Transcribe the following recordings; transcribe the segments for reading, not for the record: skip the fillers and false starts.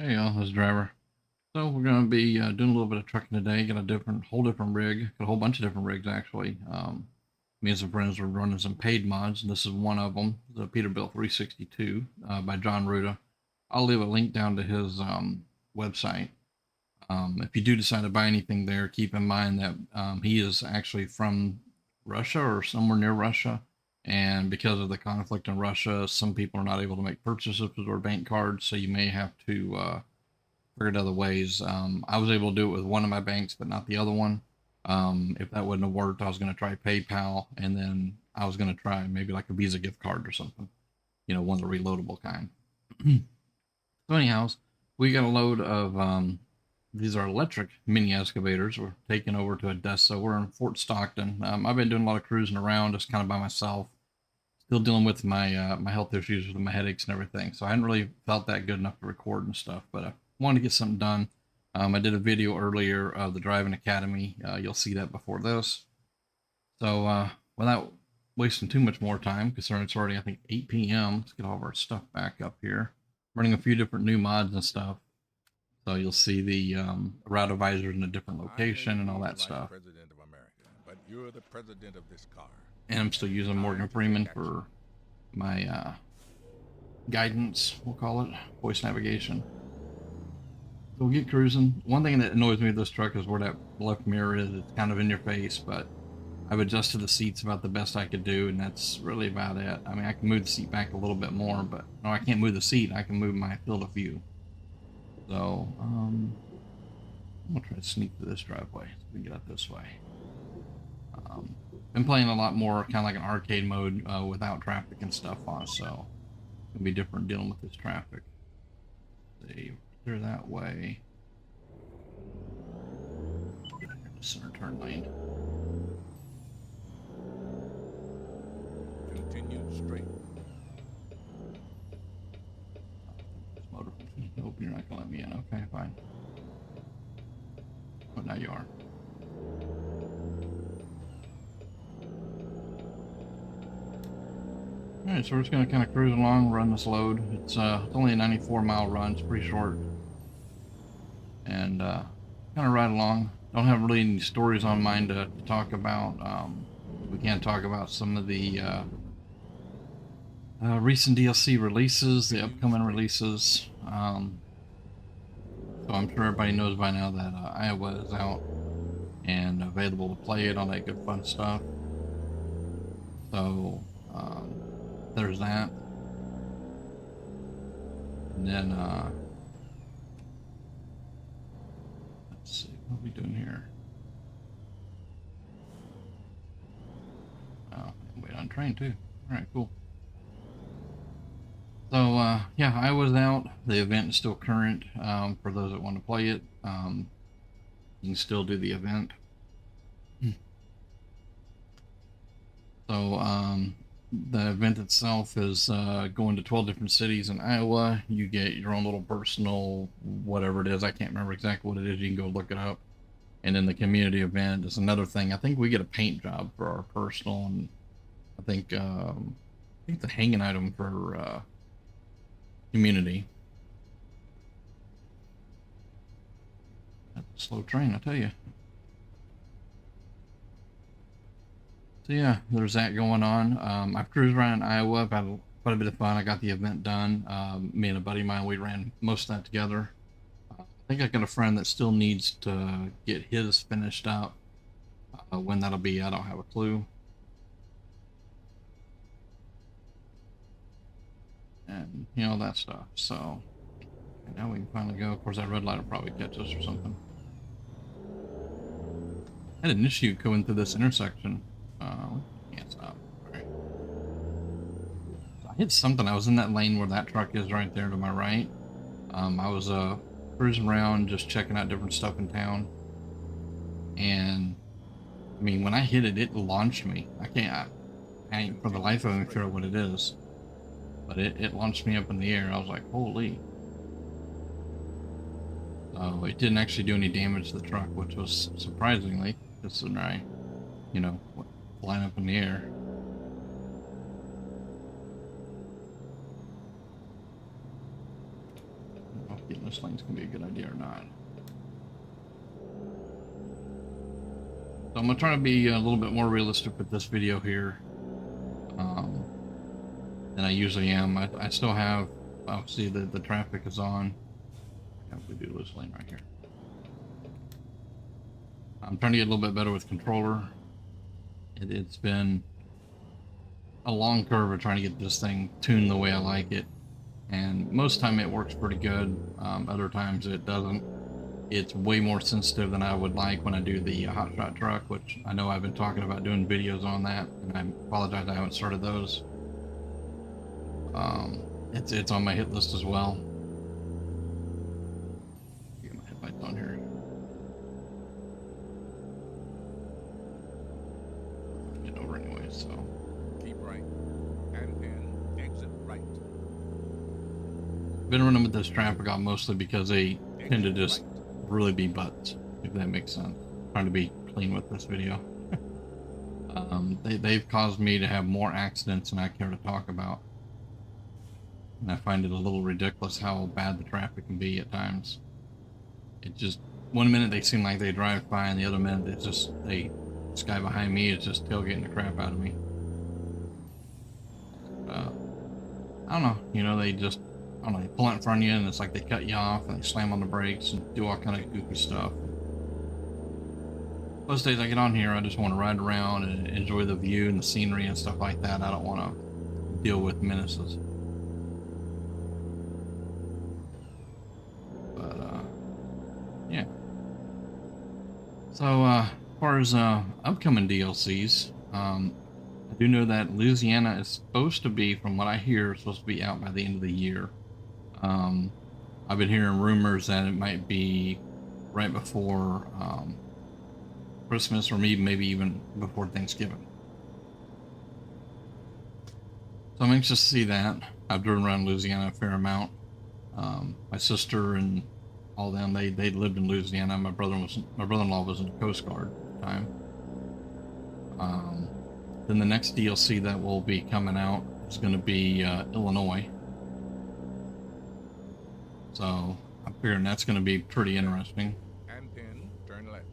Hey y'all, this is Driver. So we're going to be doing a little bit of trucking today. Got a whole different rig. Got a whole bunch of different rigs actually. Me and some friends were running some paid mods, and this is one of them, the Peterbilt 362 by John Ruda. I'll leave a link down to his website. If you do decide to buy anything there, keep in mind that he is actually from Russia or somewhere near Russia. And because of the conflict in Russia, some people are not able to make purchases with their bank cards, so you may have to figured other ways. I was able to do it with one of my banks, but not the other one. If that wouldn't have worked, I was going to try PayPal, and then I was going to try maybe like a Visa gift card or something. One of the reloadable kind. So, anyhow, we got a load of these are electric mini excavators. We're taking over to Odessa. We're in Fort Stockton. I've been doing a lot of cruising around, just kind of by myself. Still dealing with my health issues with my headaches and everything. So I hadn't really felt that good enough to record and stuff, but I wanted to get something done. I did a video earlier of the driving academy. You'll see that before this. So without wasting too much more time, considering it's already I think 8 p.m. Let's get all of our stuff back up here. Running a few different new mods and stuff. So you'll see the route advisors in a different location and all that stuff. President of America, but you're the president of this car. And I'm still using Morgan Freeman for my guidance, we'll call it, voice navigation. So we'll get cruising. One thing that annoys me with this truck is where that left mirror is. It's kind of in your face, but I've adjusted the seats about the best I could do, and that's really about it. I mean, I can move the seat back a little bit more, but no, I can't move the seat. I can move my field of view. So, I'm gonna try to sneak through this driveway so we can get out this way. Been playing a lot more kind of like an arcade mode without traffic and stuff on, so it'll be different dealing with this traffic. Let's see, clear that way. Center turn lane. Continue straight. Motor. Nope, you're not gonna let me in. Okay, fine. Oh, now you are. Alright, so we're just gonna kind of cruise along, run this load. It's only a 94-mile run. It's pretty short, and kind of ride along. Don't have really any stories on mine to talk about. We can talk about some of the recent DLC releases, the upcoming releases. So I'm sure everybody knows by now that Iowa is out and available to play it, all that good fun stuff. So there's that. And then let's see, what are we doing here? Oh, wait on train too. All right, cool. So yeah, I was out. The event is still current. For those that want to play it, you can still do the event. So the event itself is going to 12 different cities in Iowa. You get your own little personal whatever it is. I can't remember exactly what it is. You can go look it up. And then the community event is another thing. I think we get a paint job for our personal, and I think the hanging item for community. That's a slow train, I tell you. So yeah, there's that going on. I've cruised around in Iowa. I've had quite a bit of fun. I got the event done. Me and a buddy of mine, we ran most of that together. I think I got a friend that still needs to get his finished up. When that'll be, I don't have a clue. And that stuff. So now we can finally go. Of course, that red light will probably catch us or something. I had an issue going through this intersection. Can't stop. All right. So I hit something. I was in that lane where that truck is right there to my right. I was cruising around, just checking out different stuff in town. And I mean, when I hit it, it launched me. I ain't for the life of me figure out what it is. But it launched me up in the air. I was like, holy. So it didn't actually do any damage to the truck, which was surprisingly, just when I, flying up in the air. getting this lane's gonna be a good idea or not. So I'm gonna try to be a little bit more realistic with this video here than I usually am. I still have, obviously the traffic is on. We do this lane right here. I'm trying to get a little bit better with controller. It's been a long curve of trying to get this thing tuned the way I like it, and most time it works pretty good. Other times it doesn't. It's way more sensitive than I would like when I do the hot shot truck, which I know I've been talking about doing videos on that, and I apologize I haven't started those. It's on my hit list as well. Get my headlights on here. Get over anyway, so. Keep right. And then exit right. Been running with this traffic out mostly because they tend to just right. really be butts, if that makes sense. Trying to be clean with this video. They've caused me to have more accidents than I care to talk about. And I find it a little ridiculous how bad the traffic can be at times. It just, one minute they seem like they drive fine, the other minute it's just, this guy behind me is just tailgating the crap out of me. I don't know, you know, they just, I don't know, they pull out in front of you and it's like they cut you off and they slam on the brakes and do all kind of goofy stuff. Most days I get on here, I just want to ride around and enjoy the view and the scenery and stuff like that. I don't want to deal with menaces. But, yeah. So, as far as upcoming DLCs, I do know that Louisiana is supposed to be, from what I hear, supposed to be out by the end of the year. I've been hearing rumors that it might be right before Christmas, or maybe even before Thanksgiving. So I'm anxious to see that. I've driven around Louisiana a fair amount. My sister and all them, they lived in Louisiana. My brother-in-law was in the Coast Guard at the time. Then the next DLC that will be coming out is going to be Illinois. So I'm figuring that's going to be pretty interesting. And then turn left.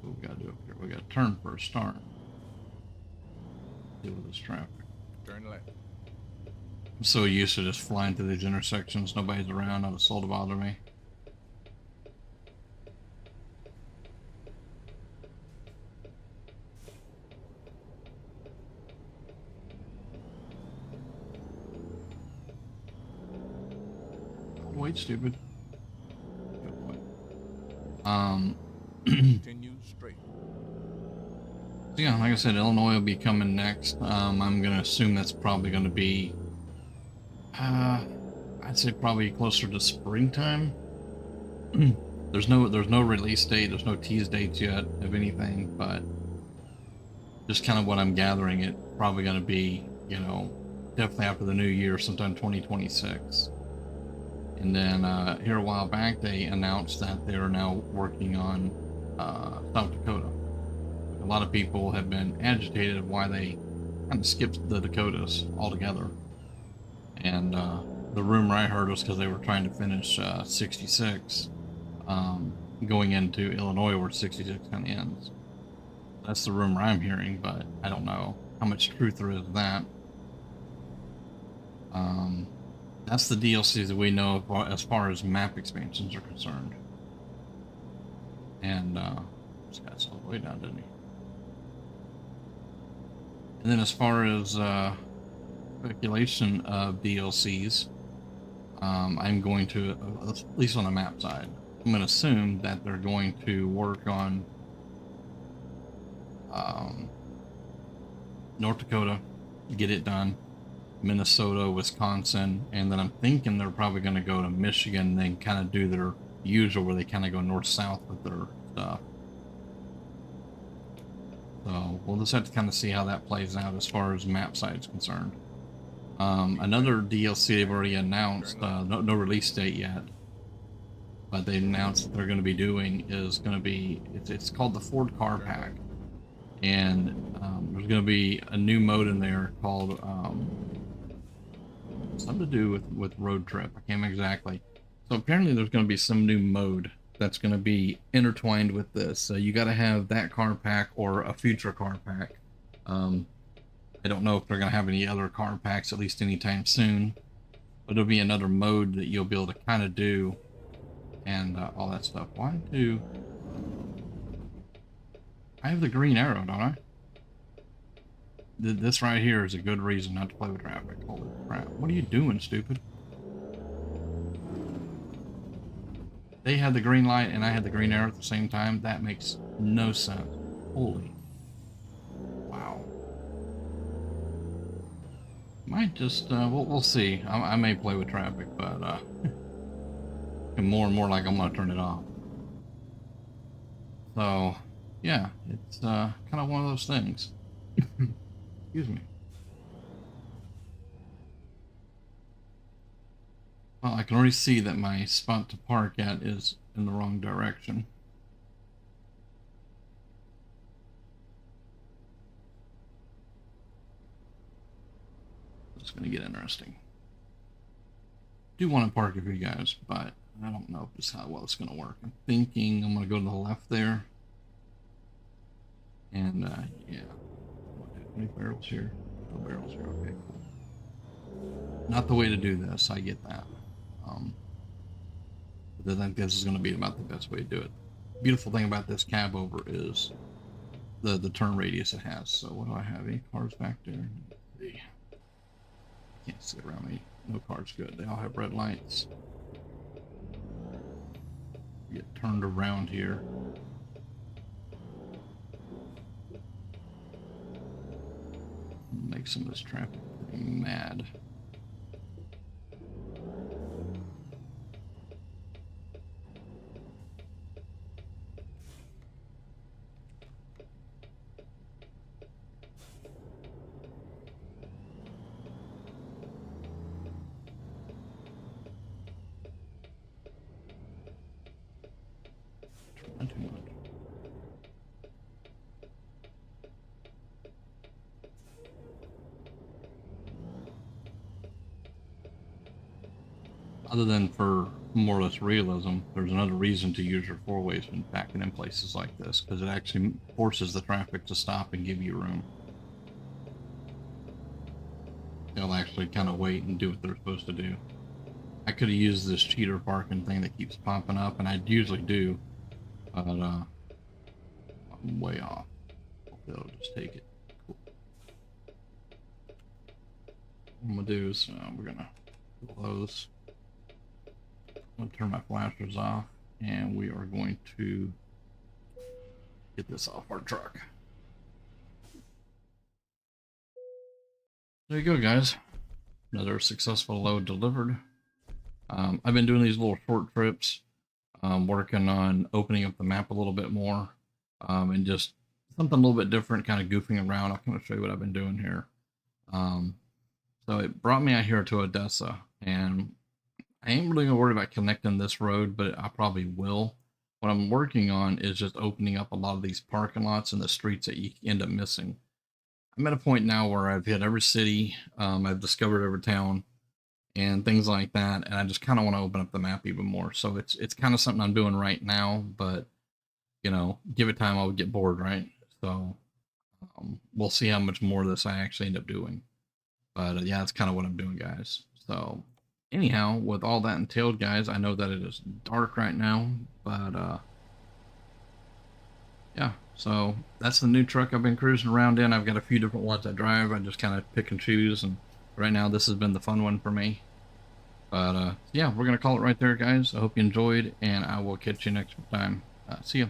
What we got to do up here? We got to turn for a start. Deal with this traffic. Turn left. I'm so used to just flying through these intersections. Nobody's around, not a soul to bother me. Wait, stupid. Continue straight. So yeah, like I said, Illinois will be coming next. I'm gonna assume that's probably gonna be, I'd say probably closer to springtime. There's no release date. There's no tease dates yet of anything, but just kind of what I'm gathering, it probably gonna be, you know, definitely after the new year, sometime 2026. And then here a while back, they announced that they are now working on South Dakota. A lot of people have been agitated of why they kind of skipped the Dakotas altogether. And the rumor I heard was because they were trying to finish 66, going into Illinois where 66 kind of ends. That's the rumor I'm hearing, but I don't know how much truth there is to that. That's the DLCs that we know as far as map expansions are concerned. And this guy slowed way down, didn't he? And then as far as speculation of DLCs, I'm going to, at least on the map side, I'm going to assume that they're going to work on North Dakota, get it done, Minnesota, Wisconsin, and then I'm thinking they're probably going to go to Michigan and then kind of do their usual where they kind of go north-south with their stuff. So we'll just have to kind of see how that plays out as far as map side is concerned. Another DLC they've already announced, no release date yet, but they announced that they're going to be doing is going to be, it's called the Ford Car Pack. And there's going to be a new mode in there called something to do with road trip. I can't remember exactly. So apparently there's going to be some new mode that's going to be intertwined with this. So you got to have that car pack or a future car pack. I don't know if they're going to have any other car packs, at least anytime soon. But it'll be another mode that you'll be able to kind of do and all that stuff. Why do I have the green arrow, don't I? This right here is a good reason not to play with traffic. Holy crap. What are you doing, stupid? They had the green light and I had the green arrow at the same time. That makes no sense. Holy. Wow. Might just, we'll see. I may play with traffic, but, and more and more like I'm gonna turn it off. So, yeah, it's, kind of one of those things. Excuse me. Well, I can already see that my spot to park at is in the wrong direction. It's going to get interesting. Do want to park with you guys, but I don't know if this is how well it's going to work. I'm thinking I'm going to go to the left there. And, yeah. Any barrels here? No barrels here. Okay, cool. Not the way to do this. I get that. But I think this is going to be about the best way to do it. Beautiful thing about this cab over is the turn radius it has. So what do I have? Any cars back there? Let's see. Can't see around me. No cars. Good. They all have red lights. Get turned around here. Make some of this traffic pretty mad. Not too much. Other than for more or less realism, there's another reason to use your four ways when backing in places like this, because it actually forces the traffic to stop and give you room. They'll actually kind of wait and do what they're supposed to do. I could have used this cheater parking thing that keeps popping up, and I usually do, but I'm way off. Hopefully it'll just take it. Cool. What I'm gonna do is we're gonna close. I'm gonna turn my flashers off, and we are going to get this off our truck. There you go, guys. Another successful load delivered. I've been doing these little short trips, working on opening up the map a little bit more, and just something a little bit different, kind of goofing around. I'll kind of show you what I've been doing here. So it brought me out here to Odessa, and I ain't really gonna worry about connecting this road, but I probably will. What I'm working on is just opening up a lot of these parking lots and the streets that you end up missing. I'm at a point now where I've hit every city, I've discovered every town, and things like that, and I just kind of want to open up the map even more. So it's kind of something I'm doing right now, but you know, give it time, I'll get bored, right? So we'll see how much more of this I actually end up doing. But yeah, that's kind of what I'm doing, guys. So anyhow, with all that entailed, guys, I know that it is dark right now, but yeah, so that's the new truck I've been cruising around in. I've got a few different ones I drive. I just kind of pick and choose, and right now this has been the fun one for me. But yeah, we're gonna call it right there, guys. I hope you enjoyed, and I will catch you next time. See ya.